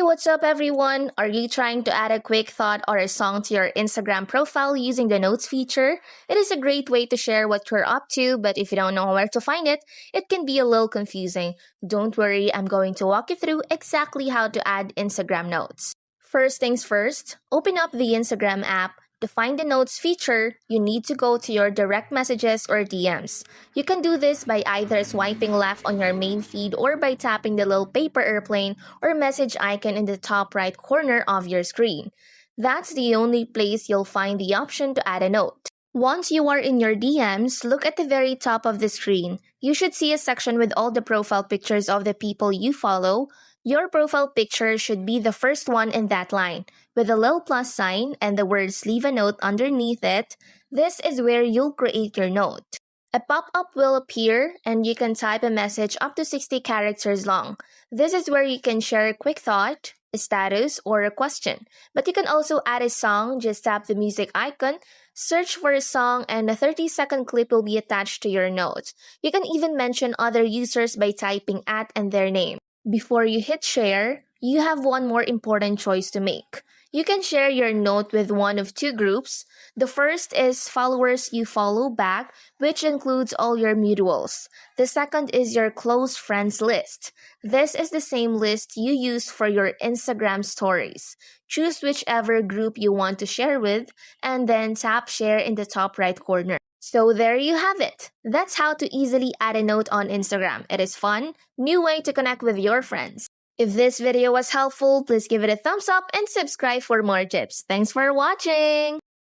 Hey, what's up, everyone? Are you trying to add a quick thought or a song to your Instagram profile using the notes feature? It is a great way to share what you're up to, but if you don't know where to find it, it can be a little confusing. Don't worry, I'm going to walk you through exactly how to add Instagram notes. First things first, open up the Instagram app. To find the notes feature, you need to go to your direct messages or DMs. You can do this by either swiping left on your main feed or by tapping the little paper airplane or message icon in the top right corner of your screen. That's the only place you'll find the option to add a note. Once you are in your DMs, look at the very top of the screen. You should see a section with all the profile pictures of the people you follow. Your profile picture should be the first one in that line, with a little plus sign and the words leave a note underneath it. This is where you'll create your note. A pop-up will appear and you can type a message up to 60 characters long. This is where you can share a quick thought, a status, or a question. But you can also add a song, just tap the music icon, search for a song, and a 30-second clip will be attached to your note. You can even mention other users by typing at and their name. Before you hit share, you have one more important choice to make. You can share your note with one of two groups. The first is followers you follow back, which includes all your mutuals. The second is your close friends list. This is the same list you use for your Instagram stories. Choose whichever group you want to share with, and then tap share in the top right corner. So there you have it. That's how to easily add a note on Instagram. It is fun, new way to connect with your friends. If this video was helpful, please give it a thumbs up and subscribe for more tips. Thanks for watching!